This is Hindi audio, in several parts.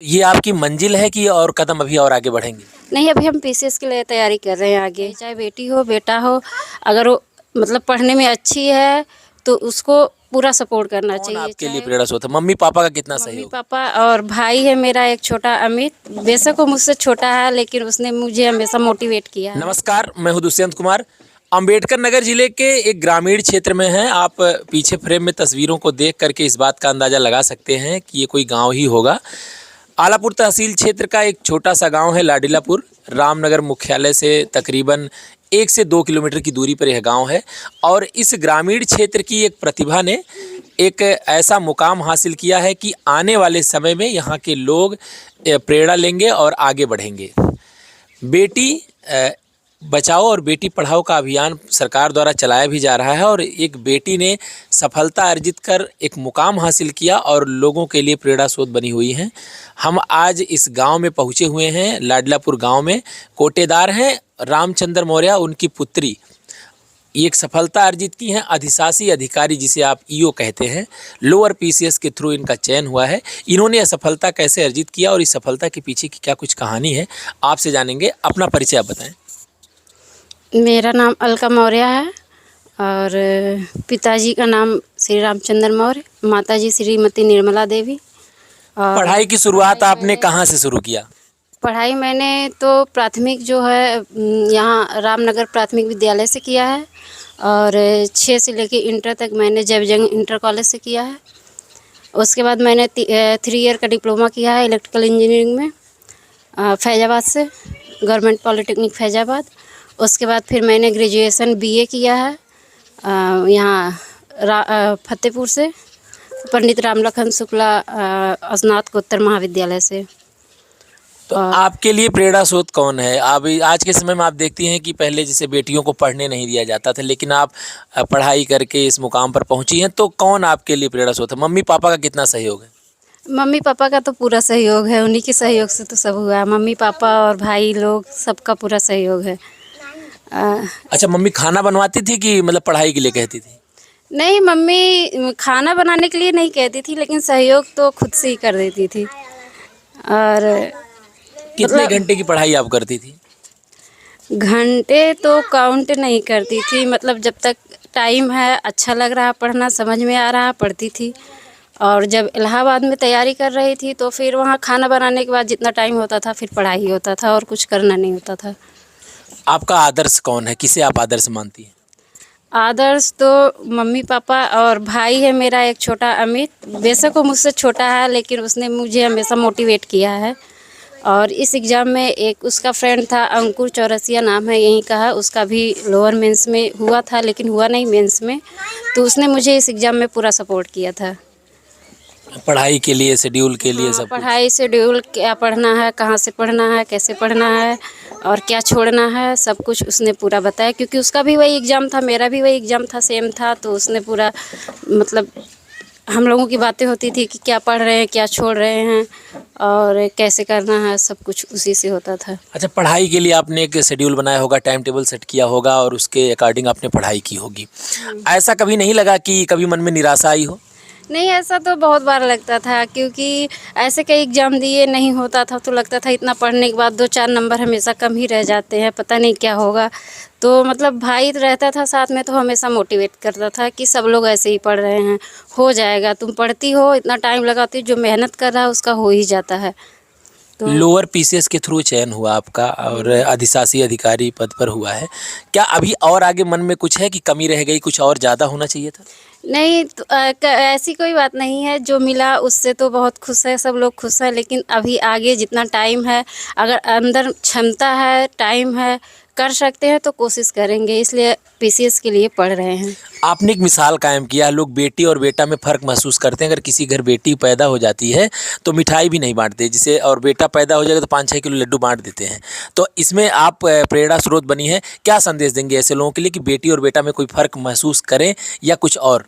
ये आपकी मंजिल है कि और कदम अभी और आगे बढ़ेंगे? नहीं, अभी हम पीसीएस के लिए तैयारी कर रहे हैं आगे। चाहे बेटी हो, बेटा हो, अगर वो मतलब पढ़ने में अच्छी है तो उसको पूरा सपोर्ट करना कौन चाहिए। आपके लिए चाहे प्रेरणा स्रोत है? मम्मी-पापा का कितना मम्मी सहयोग? पापा और भाई है मेरा एक छोटा अमित। बेशक वो मुझसे छोटा है लेकिन उसने मुझे हमेशा मोटिवेट किया है। नमस्कार, मैं हूँ दुष्यंत कुमार। अम्बेडकर नगर जिले के एक ग्रामीण क्षेत्र में हैं। आप पीछे फ्रेम में तस्वीरों को देख करके इस बात का अंदाज़ा लगा सकते हैं कि ये कोई गांव ही होगा। आलापुर तहसील क्षेत्र का एक छोटा सा गांव है लाडीलापुर। रामनगर मुख्यालय से तकरीबन 1 से 2 किलोमीटर की दूरी पर यह गांव है और इस ग्रामीण क्षेत्र की एक प्रतिभा ने एक ऐसा मुकाम हासिल किया है कि आने वाले समय में यहाँ के लोग प्रेरणा लेंगे और आगे बढ़ेंगे। बेटी बचाओ और बेटी पढ़ाओ का अभियान सरकार द्वारा चलाया भी जा रहा है और एक बेटी ने सफलता अर्जित कर एक मुकाम हासिल किया और लोगों के लिए प्रेरणा स्रोत बनी हुई हैं। हम आज इस गांव में पहुंचे हुए हैं, लाडलापुर गांव में। कोटेदार हैं रामचंद्र मौर्य, उनकी पुत्री ये एक सफलता अर्जित की है। अधिशासी अधिकारी जिसे आप ईओ कहते हैं, लोअर पीसीएस के थ्रू इनका चयन हुआ है। इन्होंने यह सफलता कैसे अर्जित किया और इस सफलता के पीछे की क्या कुछ कहानी है, आपसे जानेंगे। अपना परिचय आप बताएं। मेरा नाम अलका मौर्य है और पिताजी का नाम श्री रामचंद्र मौर्य, माताजी श्रीमती निर्मला देवी। और पढ़ाई की शुरुआत आपने कहाँ से शुरू किया? पढ़ाई मैंने तो प्राथमिक जो है यहाँ रामनगर प्राथमिक विद्यालय से किया है और 6 से लेकर इंटर तक मैंने जयजंग इंटर कॉलेज से किया है। उसके बाद मैंने 3 ईयर का डिप्लोमा किया है इलेक्ट्रिकल इंजीनियरिंग में फैज़ाबाद से, गवर्नमेंट पॉलिटेक्निक फैज़ाबाद। उसके बाद फिर मैंने ग्रेजुएशन बीए किया है यहाँ फतेहपुर से, पंडित रामलखन शुक्ला स्नातकोत्तर महाविद्यालय से। तो आपके लिए प्रेरणा स्रोत कौन है? आप आज के समय में आप देखती हैं कि पहले जैसे बेटियों को पढ़ने नहीं दिया जाता था, लेकिन आप पढ़ाई करके इस मुकाम पर पहुंची हैं, तो कौन आपके लिए प्रेरणा स्रोत है? मम्मी पापा का कितना सहयोग है? मम्मी पापा का तो पूरा सहयोग है, उन्हीं के सहयोग से तो सब हुआ। मम्मी पापा और भाई लोग सबका पूरा सहयोग है। अच्छा, मम्मी खाना बनवाती थी कि मतलब पढ़ाई के लिए कहती थी? नहीं, मम्मी खाना बनाने के लिए नहीं कहती थी लेकिन सहयोग तो खुद से ही कर देती थी। और कितने घंटे की पढ़ाई आप करती थी? घंटे तो काउंट नहीं करती थी, मतलब जब तक टाइम है, अच्छा लग रहा पढ़ना, समझ में आ रहा पढ़ती थी। और जब इलाहाबाद में तैयारी कर रही थी तो फिर वहाँ खाना बनाने के बाद जितना टाइम होता था फिर पढ़ाई होता था और कुछ करना नहीं होता था। आपका आदर्श कौन है? किसे आप आदर्श मानती हैं? आदर्श तो मम्मी पापा और भाई है मेरा एक छोटा अमित। बेशक वो मुझसे छोटा है लेकिन उसने मुझे हमेशा मोटिवेट किया है। और इस एग्ज़ाम में एक उसका फ्रेंड था, अंकुर चौरसिया नाम है यहीं का है, उसका भी लोअर मेंस में हुआ था लेकिन हुआ नहीं मेंस में, तो उसने मुझे इस एग्ज़ाम में पूरा सपोर्ट किया था। पढ़ाई के लिए, शेड्यूल के लिए, सब कुछ? पढ़ाई शेड्यूल, क्या पढ़ना है, कहाँ से पढ़ना है, कैसे पढ़ना है और क्या छोड़ना है, सब कुछ उसने पूरा बताया। क्योंकि उसका भी वही एग्ज़ाम था, मेरा भी वही एग्ज़ाम था, सेम था, तो उसने पूरा मतलब हम लोगों की बातें होती थी कि क्या पढ़ रहे हैं, क्या छोड़ रहे हैं और कैसे करना है, सब कुछ उसी से होता था। अच्छा, पढ़ाई के लिए आपने एक शेड्यूल बनाया होगा, टाइम टेबल सेट किया होगा और उसके अकॉर्डिंग आपने पढ़ाई की होगी। ऐसा कभी नहीं लगा कि कभी मन में निराशा आई हो? नहीं, ऐसा तो बहुत बार लगता था क्योंकि ऐसे कई एग्ज़ाम दिए, नहीं होता था तो लगता था इतना पढ़ने के बाद 2-4 नंबर हमेशा कम ही रह जाते हैं, पता नहीं क्या होगा। तो मतलब भाई रहता था साथ में तो हमेशा मोटिवेट करता था कि सब लोग ऐसे ही पढ़ रहे हैं, हो जाएगा, तुम पढ़ती हो, इतना टाइम लगाती हो, जो मेहनत कर रहा है उसका हो ही जाता है। तो लोअर पीसीएस के थ्रू चयन हुआ आपका और अधिशासी अधिकारी पद पर हुआ है। क्या अभी और आगे मन में कुछ है कि कमी रह गई, कुछ और ज़्यादा होना चाहिए था? नहीं तो, ऐसी कोई बात नहीं है, जो मिला उससे तो बहुत खुश है, सब लोग खुश हैं। लेकिन अभी आगे जितना टाइम है, अगर अंदर क्षमता है, टाइम है, कर सकते हैं तो कोशिश करेंगे, इसलिए पीसीएस के लिए पढ़ रहे हैं। आपने एक मिसाल कायम किया। लोग बेटी और बेटा में फ़र्क महसूस करते हैं। अगर किसी घर बेटी पैदा हो जाती है तो मिठाई भी नहीं बांटते, जिसे और बेटा पैदा हो जाएगा तो 5-6 किलो लड्डू बांट देते हैं। तो इसमें आप प्रेरणा स्रोत बनी है। क्या संदेश देंगे ऐसे लोगों के लिए कि बेटी और बेटा में कोई फ़र्क महसूस करें या कुछ और?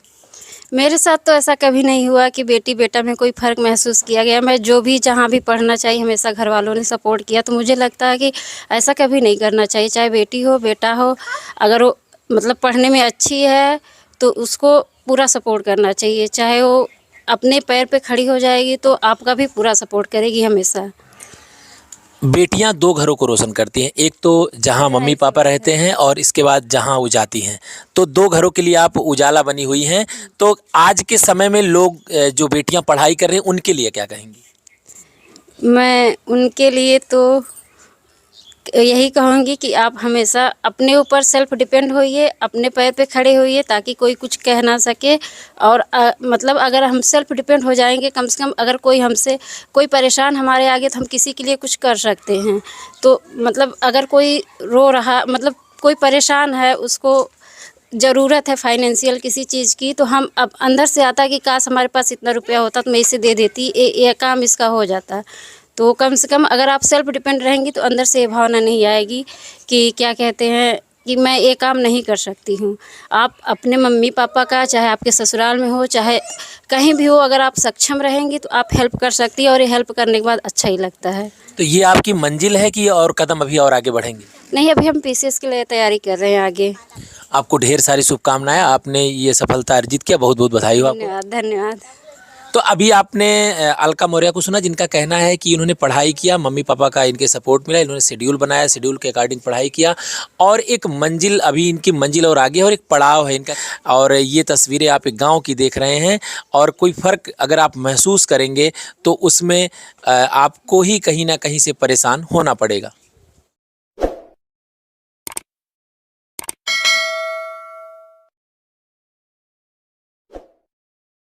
मेरे साथ तो ऐसा कभी नहीं हुआ कि बेटी बेटा में कोई फ़र्क महसूस किया गया। मैं जो भी जहाँ भी पढ़ना चाहिए हमेशा घर वालों ने सपोर्ट किया, तो मुझे लगता है कि ऐसा कभी नहीं करना चाहिए। चाहे बेटी हो बेटा हो, अगर वो मतलब पढ़ने में अच्छी है तो उसको पूरा सपोर्ट करना चाहिए। चाहे वो अपने पैर पे खड़ी हो जाएगी तो आपका भी पूरा सपोर्ट करेगी हमेशा। बेटियां दो घरों को रोशन करती हैं, एक तो जहां मम्मी पापा रहते हैं और इसके बाद जहां वो जाती हैं, तो दो घरों के लिए आप उजाला बनी हुई हैं। तो आज के समय में लोग जो बेटियां पढ़ाई कर रहे हैं उनके लिए क्या कहेंगी? मैं उनके लिए तो यही कहूँगी कि आप हमेशा अपने ऊपर सेल्फ डिपेंड होइए, अपने पैर पे खड़े होइए ताकि कोई कुछ कह ना सके। और मतलब अगर हम सेल्फ डिपेंड हो जाएंगे, कम से कम अगर कोई हमसे कोई परेशान हमारे आगे, तो हम किसी के लिए कुछ कर सकते हैं। तो मतलब अगर कोई रो रहा, मतलब कोई परेशान है, उसको ज़रूरत है फाइनेंशियल किसी चीज़ की, तो हम अब अंदर से आता है कि काश हमारे पास इतना रुपया होता तो मैं इसे दे देती, ये काम इसका हो जाता। तो कम से कम अगर आप सेल्फ डिपेंड रहेंगी तो अंदर से ये भावना नहीं आएगी कि क्या कहते हैं कि मैं ये काम नहीं कर सकती हूँ। आप अपने मम्मी पापा का, चाहे आपके ससुराल में हो, चाहे कहीं भी हो, अगर आप सक्षम रहेंगी तो आप हेल्प कर सकती हैं, और ये हेल्प करने के बाद अच्छा ही लगता है। तो ये आपकी मंजिल है कि और कदम अभी और आगे बढ़ेंगे? नहीं, अभी हम पीसीएस के लिए तैयारी कर रहे हैं आगे। आपको ढेर सारी शुभकामनाएं, आपने ये सफलता अर्जित किया, बहुत बहुत बधाई हो आपको। धन्यवाद धन्यवाद। तो अभी आपने अलका मौर्य को सुना, जिनका कहना है कि इन्होंने पढ़ाई किया, मम्मी पापा का इनके सपोर्ट मिला, इन्होंने शेड्यूल बनाया, शेड्यूल के अकॉर्डिंग पढ़ाई किया, और एक मंजिल, अभी इनकी मंजिल और आगे, और एक पड़ाव है इनका। और ये तस्वीरें आप एक गांव की देख रहे हैं, और कोई फ़र्क अगर आप महसूस करेंगे तो उसमें आपको ही कहीं ना कहीं से परेशान होना पड़ेगा।